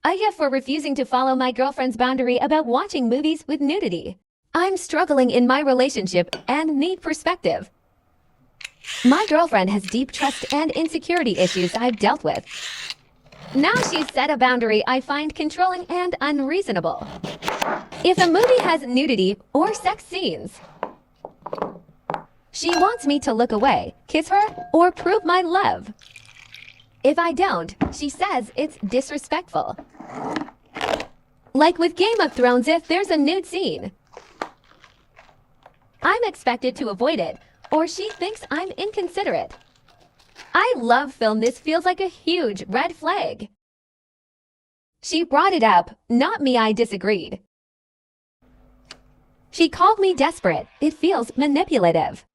Aya for refusing to follow my girlfriend's boundary about watching movies with nudity. I'm struggling in my relationship and need perspective. My girlfriend has deep trust and insecurity issues I've dealt with. Now she's set a boundary I find controlling and unreasonable. If a movie has nudity or sex scenes, she wants me to look away, kiss her, or prove my love. If I don't, she says it's disrespectful. Like with Game of Thrones, if there's a nude scene, I'm expected to avoid it, or she thinks I'm inconsiderate. I love film. This feels like a huge red flag. She brought it up, not me. I disagreed. She called me desperate. It feels manipulative.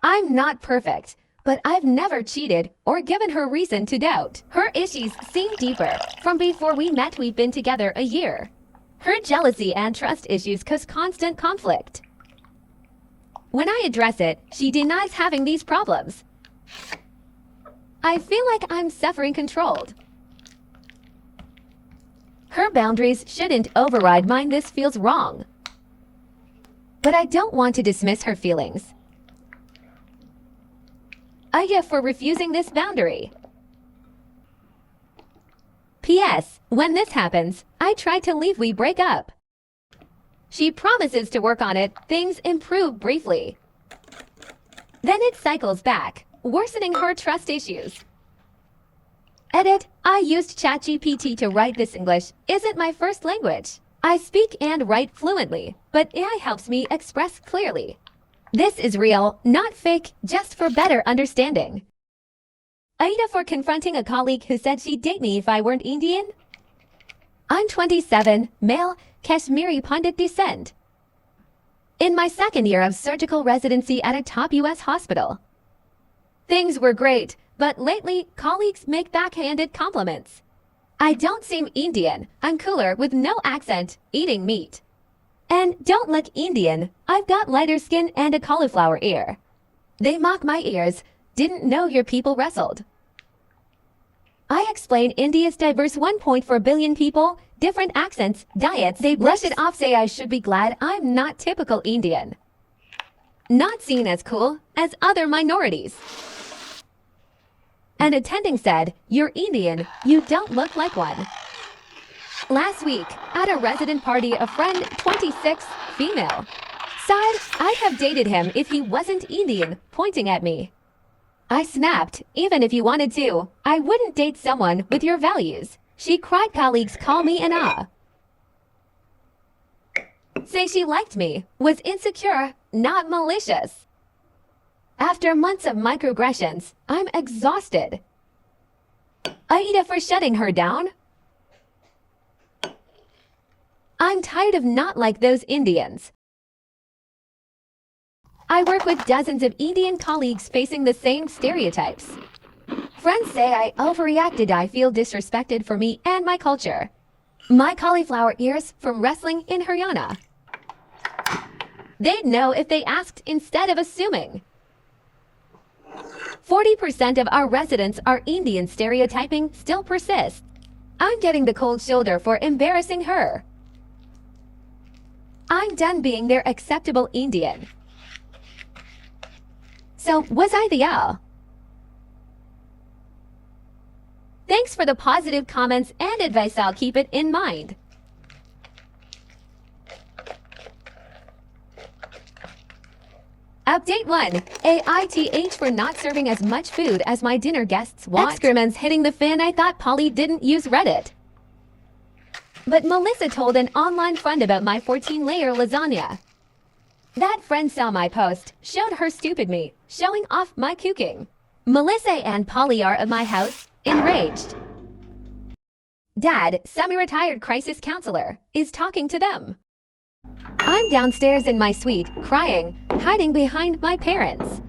I'm not perfect, but I've never cheated or given her reason to doubt. Her issues seem deeper. From before we met, we've been together a year. Her jealousy and trust issues cause constant conflict. When I address it, she denies having these problems. I feel like I'm suffering controlled. Her boundaries shouldn't override mine. This feels wrong. But I don't want to dismiss her feelings. Aya for refusing this boundary. P.S. When this happens, I try to leave. We break up. She promises to work on it. Things improve briefly. Then it cycles back, worsening her trust issues. Edit: I used ChatGPT to write this. English isn't my first language. I speak and write fluently, but AI helps me express clearly. This is real, not fake, just for better understanding. Aida for confronting a colleague who said she'd date me if I weren't Indian. I'm 27, male, Kashmiri Pandit descent. In my second year of surgical residency at a top US hospital. Things were great, but lately, colleagues make backhanded compliments. I don't seem Indian. I'm cooler with no accent, eating meat. And don't look Indian. I've got lighter skin and a cauliflower ear. They mock my ears. Didn't know your people wrestled. I explain India's diverse 1.4 billion people, different accents, diets. They brush it off, say I should be glad I'm not typical Indian. Not seen as cool as other minorities. An attending said, "You're Indian, you don't look like one." Last week, at a resident party, a friend, 26, female, said I'd have dated him if he wasn't Indian, pointing at me. I snapped, even if you wanted to, I wouldn't date someone with your values. She cried. Colleagues call me an say she liked me, was insecure, not malicious. After months of microaggressions, I'm exhausted. Aida for shutting her down. I'm tired of not like those Indians. I work with dozens of Indian colleagues facing the same stereotypes. Friends say I overreacted. I feel disrespected for me and my culture. My cauliflower ears from wrestling in Haryana. They'd know if they asked instead of assuming. 40% of our residents are Indian. Stereotyping still persists. I'm getting the cold shoulder for embarrassing her. I'm done being their acceptable Indian. So, was I the Thanks for the positive comments and advice. I'll keep it in mind. Update 1. AITH for not serving as much food as my dinner guests want. Excrements hitting the fan. I thought Polly didn't use Reddit. But Melissa told an online friend about my 14-layer lasagna. That friend saw my post, showed her stupid me, showing off my cooking. Melissa and Polly are at my house, enraged. Dad, semi-retired crisis counselor, is talking to them. I'm downstairs in my suite, crying, hiding behind my parents.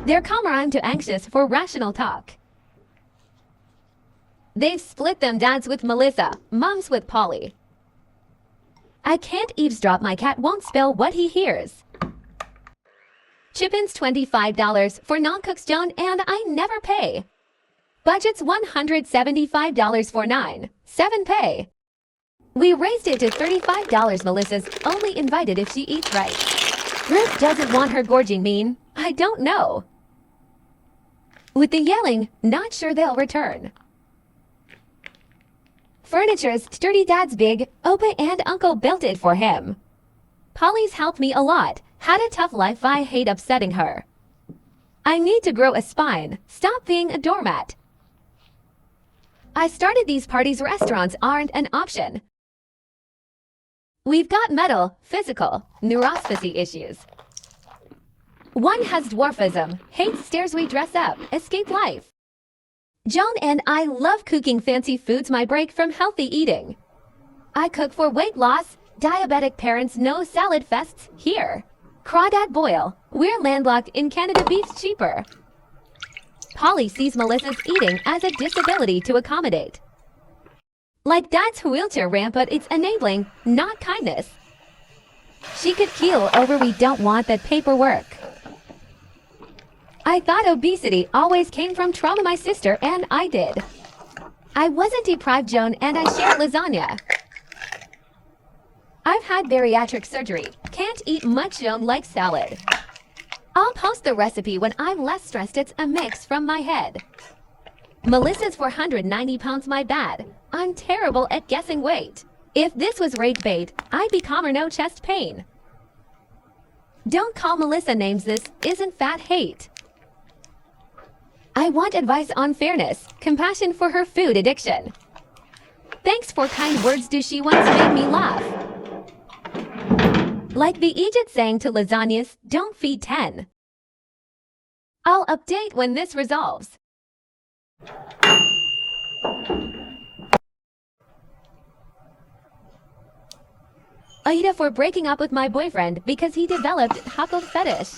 They're calmer. I'm too anxious for rational talk. They've split them, dads with Melissa, moms with Polly. I can't eavesdrop. My cat won't spell what he hears. Chippins $25 for non-cooked stone and I never pay. Budget's $175 for 9, 7 pay. We raised it to $35. Melissa's only invited if she eats right. Ruth doesn't want her gorging mean. I don't know. With the yelling, not sure they'll return. Furniture's sturdy. Dad's big. Opa and Uncle built it for him. Polly's helped me a lot. Had a tough life. I hate upsetting her. I need to grow a spine. Stop being a doormat. I started these parties. Restaurants aren't an option. We've got mental, physical, neuropathy issues. One has dwarfism, hates stairs. We dress up, escape life. Joan and I love cooking fancy foods. My break from healthy eating. I cook for weight loss. Diabetic parents, no salad fests here. Crawdad boil. We're landlocked in Canada. Beef's cheaper. Polly sees Melissa's eating as a disability to accommodate. Like Dad's wheelchair ramp, but it's enabling, not kindness. She could keel over. We don't want that paperwork. I thought obesity always came from trauma. My sister and I did. I wasn't deprived. Joan and I shared lasagna. I've had bariatric surgery. Can't eat much. Joan likes salad. I'll post the recipe when I'm less stressed. It's a mix from my head. Melissa's 490 pounds. My bad. I'm terrible at guessing weight. If this was rate bait, I'd be calmer. No chest pain. Don't call Melissa names. This isn't fat hate. I want advice on fairness, compassion for her food addiction. Thanks for kind words. Do she once made me laugh. Like the Egypt saying to lasagnas, don't feed 10. I'll update when this resolves. Aida for breaking up with my boyfriend because he developed huckle fetish.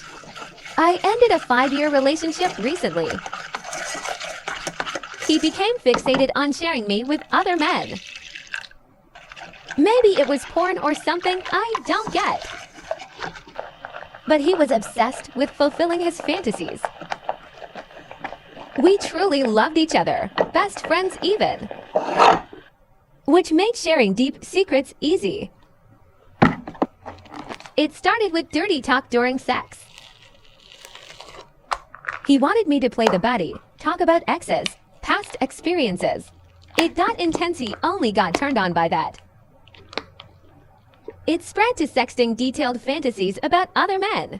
I ended a 5-year relationship recently. He became fixated on sharing me with other men. Maybe it was porn or something I don't get. But he was obsessed with fulfilling his fantasies. We truly loved each other, best friends even. Which made sharing deep secrets easy. It started with dirty talk during sex. He wanted me to play the baddie, talk about exes, past experiences. It got intense. He only got turned on by that. It spread to sexting detailed fantasies about other men.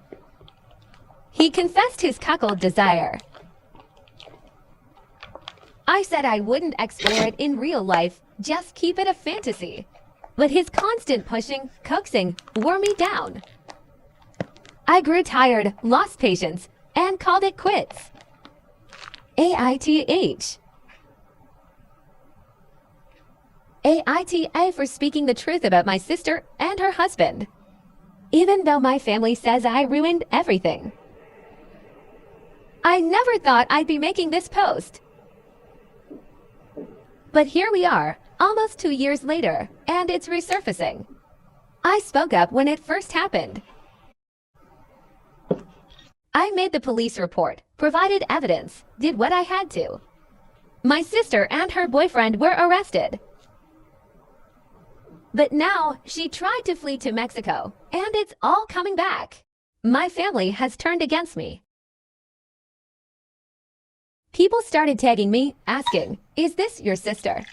He confessed his cuckold desire. I said I wouldn't explore it in real life, just keep it a fantasy. But his constant pushing, coaxing, wore me down. I grew tired, lost patience, and called it quits. AITH. AITA for speaking the truth about my sister and her husband. Even though my family says I ruined everything. I never thought I'd be making this post. But here we are, almost 2 years later, and it's resurfacing. I spoke up when it first happened. I made the police report, provided evidence, did what I had to. My sister and her boyfriend were arrested. But now she tried to flee to Mexico, and it's all coming back. My family has turned against me. People started tagging me, asking, "Is this your sister?"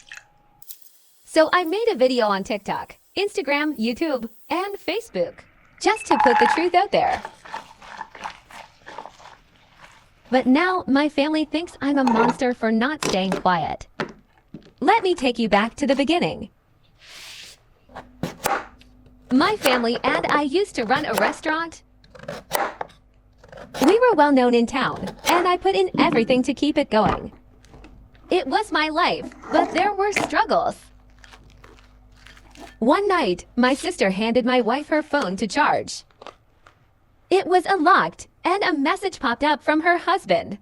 So I made a video on TikTok, Instagram, YouTube, and Facebook, just to put the truth out there. But now my family thinks I'm a monster for not staying quiet. Let me take you back to the beginning. My family and I used to run a restaurant. We were well known in town, and I put in everything to keep it going. It was my life, but there were struggles. One night, my sister handed my wife her phone to charge. It was unlocked, and a message popped up from her husband.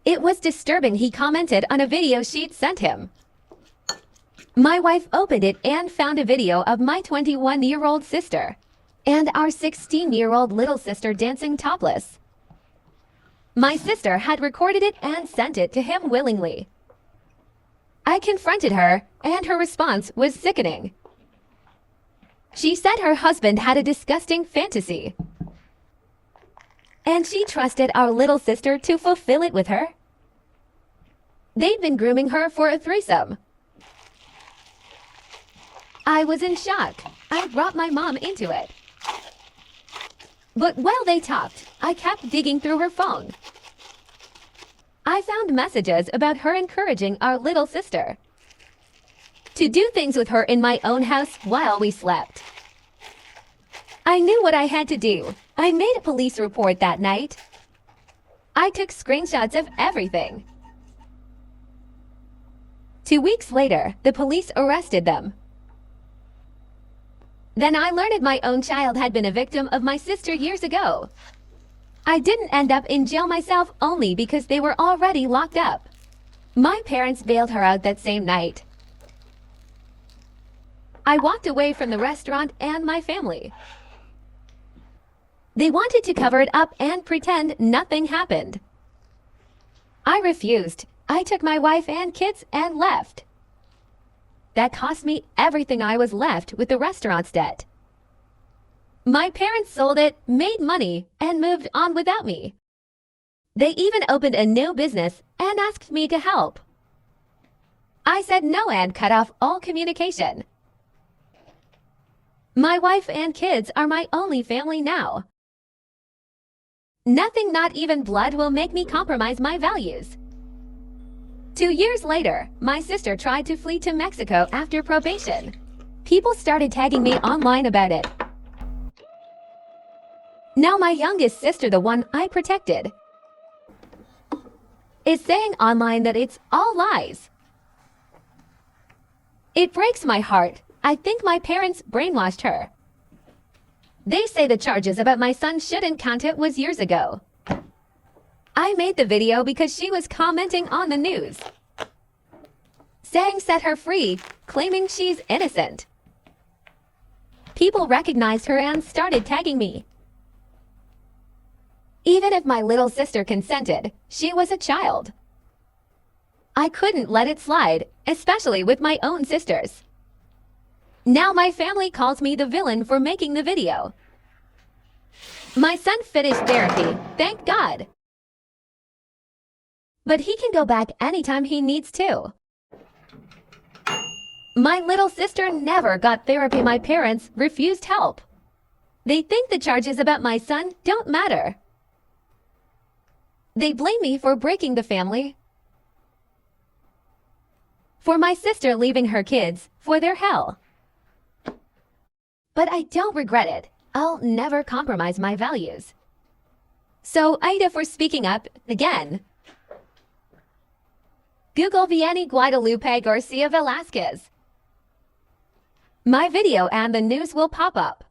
It was disturbing. He commented on a video she'd sent him. My wife opened it and found a video of my 21-year-old sister and our 16-year-old little sister dancing topless. My sister had recorded it and sent it to him willingly. I confronted her, and her response was sickening. She said her husband had a disgusting fantasy, and she trusted our little sister to fulfill it with her. They'd been grooming her for a threesome. I was in shock. I brought my mom into it. But while they talked, I kept digging through her phone. I found messages about her encouraging our little sister to do things with her in my own house while we slept. I knew what I had to do. I made a police report that night. I took screenshots of everything. 2 weeks later, the police arrested them. Then I learned my own child had been a victim of my sister years ago. I didn't end up in jail myself only because they were already locked up. My parents bailed her out that same night. I walked away from the restaurant and my family. They wanted to cover it up and pretend nothing happened. I refused. I took my wife and kids and left. That cost me everything. I was left with the restaurant's debt. My parents sold it, made money, and moved on without me. They even opened a new business and asked me to help. I said no and cut off all communication. My wife and kids are my only family now. Nothing, not even blood, will make me compromise my values. 2 years later, my sister tried to flee to Mexico after probation. People started tagging me online about it. Now my youngest sister, the one I protected, is saying online that it's all lies. It breaks my heart. I think my parents brainwashed her. They say the charges about my son shouldn't count. It was years ago. I made the video because she was commenting on the news, saying set her free, claiming she's innocent. People recognized her and started tagging me. Even if my little sister consented, she was a child. I couldn't let it slide, especially with my own sisters. Now my family calls me the villain for making the video. My son finished therapy, thank God. But he can go back anytime he needs to. My little sister never got therapy. My parents refused help. They think the charges about my son don't matter. They blame me for breaking the family, for my sister leaving her kids for their hell. But I don't regret it. I'll never compromise my values. So Ida for speaking up again. Google Vianney Guadalupe Garcia Velasquez. My video and the news will pop up.